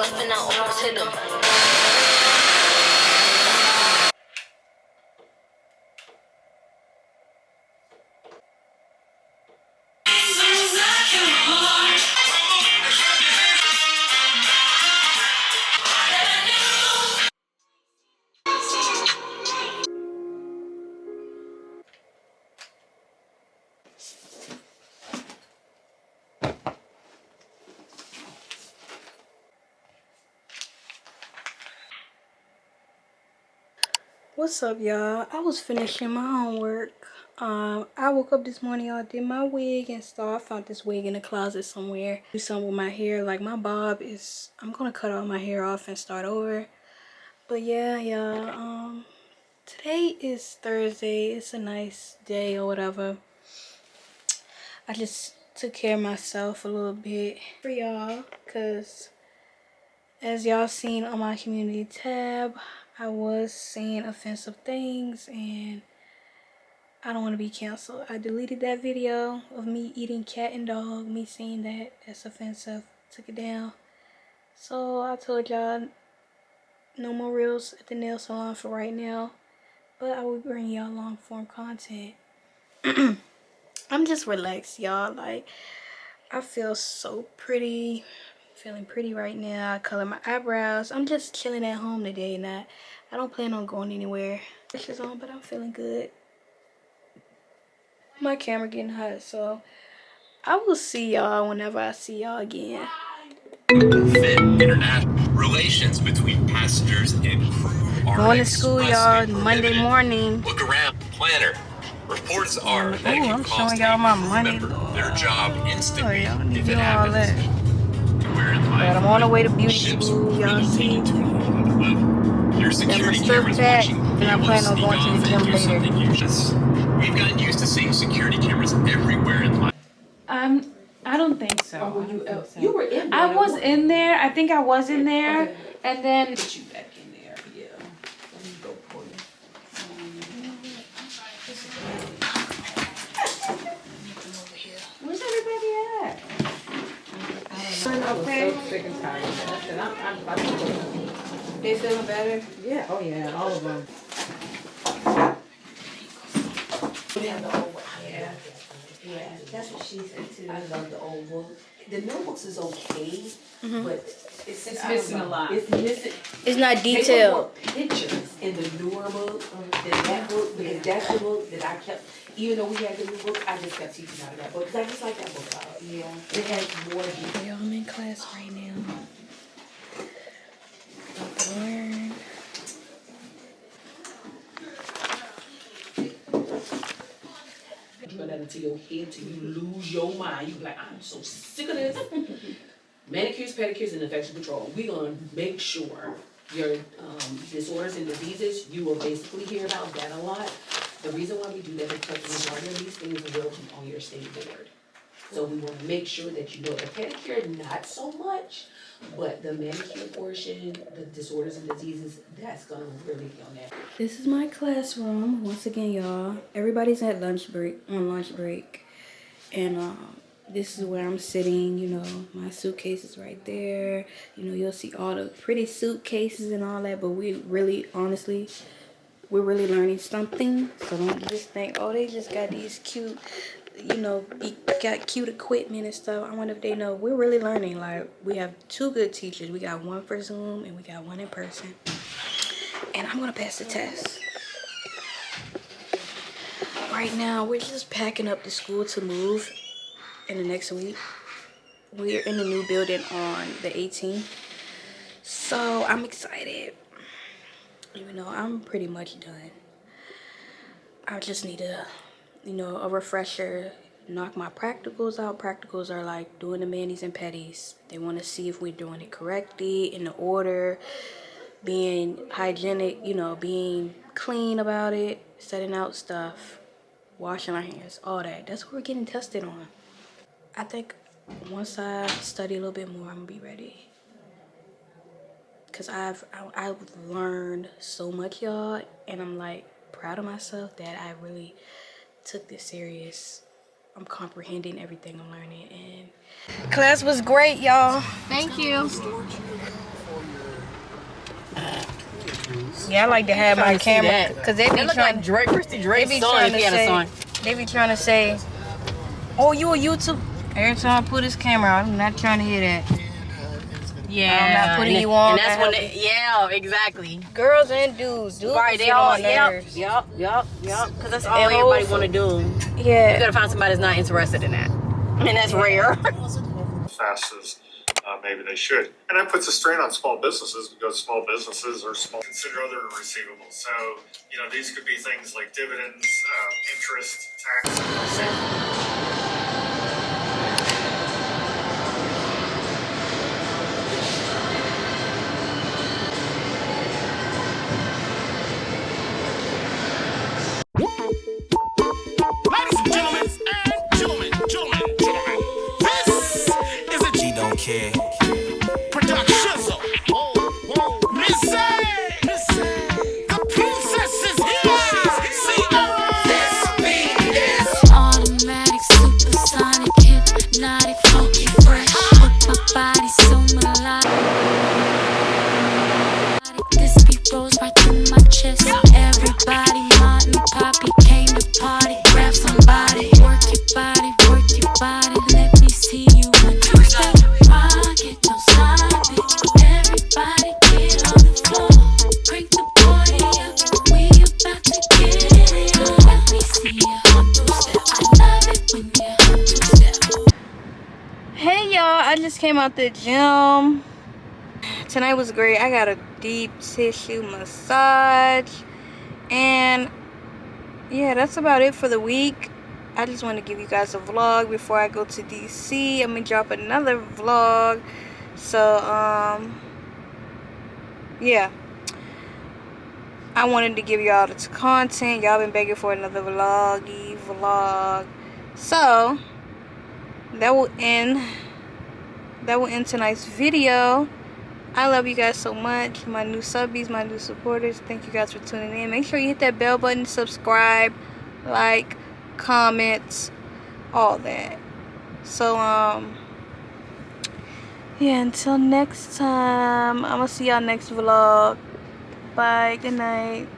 left and I almost hit him. What's up, y'all? I was finishing my homework. I woke up this morning, y'all, did my wig and stuff. I found this wig in the closet somewhere. Do something with my hair. Like, my bob is, I'm gonna cut all my hair off and start over. But yeah, y'all, today is Thursday. It's a nice day or whatever. I just took care of myself a little bit for y'all, because as y'all seen on my community tab, I was saying offensive things and I don't want to be canceled. I deleted that video of me eating cat and dog, me saying that that's offensive, took it down. So I told y'all no more reels at the nail salon for right now, but I will bring y'all long form content. I'm just relaxed, y'all. Like, I feel so pretty, feeling pretty right now. I color my eyebrows. I'm just chilling at home today, and I don't plan on going anywhere. Brushes on, but I'm feeling good. My camera getting hot, so I will see y'all whenever I see y'all again. International relations between passengers and crew are going to school, y'all, Monday morning. Look around, planner. Reports are that it I'm can cost showing y'all my a crew money. member their job instantly Y'all need if to it know all happens. that. But I'm on the way to beauty school, y'all see. Your security cameras watching and I plan on going to the gym later. We've gotten used to seeing security cameras everywhere in life. I don't think so. Oh, you were in there. I was in there. I think I was in there, Okay. and then Put you back in there. Yeah. Let me go for you. where's everybody at? Okay. I'm so sick and tired of that. And I'm about to go. They feeling better? Yeah. Oh yeah. All of them. Yeah. Yeah, that's what she said too. I love the old book. The notebooks is okay, but it's missing a lot. It's missing. It's not They put detailed. more pictures in the newer book than that book, because that's the book that I kept. Even though we had the new book, I just kept teaching out of that book because I just like that book. Yeah, it has more detail. Y'all, I'm in class right now. About to learn. Drill that into your head till you lose your mind. You be like, I'm so sick of this. Manicures, pedicures, and infection control. We're gonna make sure your disorders and diseases, you will basically hear about that a lot. The reason why we do that is because the majority of these things will be on your state board. So we wanna make sure that you know the pedicure, not so much, but the manicure portion, the disorders and diseases, that's gonna really be on that. This is my classroom. Once again, y'all, everybody's at lunch break, and this is where I'm sitting. You know, my suitcase is right there. You know, you'll see all the pretty suitcases and all that, but we really, honestly, we're really learning something. So don't just think, oh, they just got these cute, you know, got cute equipment and stuff. I wonder if they know we're really learning. Like, we have 2 good teachers. We got one for Zoom and we got one in person. And I'm gonna pass the test. Right now, we're just packing up the school to move in the next week. We're in the new building on the 18th. So I'm excited. Even though I'm pretty much done. I just need a, you know, a refresher. Knock my practicals out. Practicals are like doing the manis and petties. They want to see if we're doing it correctly, in the order, being hygienic, you know, being clean about it, setting out stuff, washing our hands, all that. That's what we're getting tested on. I think once I study a little bit more, I'm gonna be ready. Cause I've learned so much, y'all, and I'm like proud of myself that I really took this serious. I'm comprehending everything I'm learning. And class was great, y'all. Thank you. Yeah, I like to have my camera because they be trying to Drake, Christy Drake's son if he had a son. They be trying to say, "Oh, you a YouTube?" Every time I put his camera on, I'm not trying to hear that. Yeah, I'm not putting you on. And that's when yeah, exactly. Girls and dudes, Right, they all yep. Because that's all everybody want to do. Yeah. You gotta find somebody that's not interested in that, and that's rare. Fast as maybe they should. And that puts a strain on small businesses because small businesses are small. Consider other receivables. So, these could be things like dividends, interest, tax. Ladies and gentlemen, this is a G Don't Care production. Missy, the princess is here. See, this beat is automatic, supersonic, hypnotic, funky, fresh. With my body so melodic. This beat rolls right through my chest. Everybody, Martin, Poppy came to party. Grab somebody, work your body, let me see you when you step. Rock it, don't stop it. Everybody get on the floor. Crank the party up, we about to get it on. Let me see you on two-step. I love it when you're on two-step. Hey y'all, I just came out the gym. Tonight was great. I got a deep tissue massage. And yeah, that's about it for the week. I just want to give you guys a vlog before I go to DC. I'm gonna drop another vlog. So yeah, I wanted to give y'all the content. Y'all been begging for another vlog. So that will end tonight's video. I love you guys so much, my new subbies, my new supporters. Thank you guys for tuning in. Make sure you hit that bell button, subscribe, like, comments, all that. So yeah, until next time, I'm gonna see y'all next vlog. Bye, good night.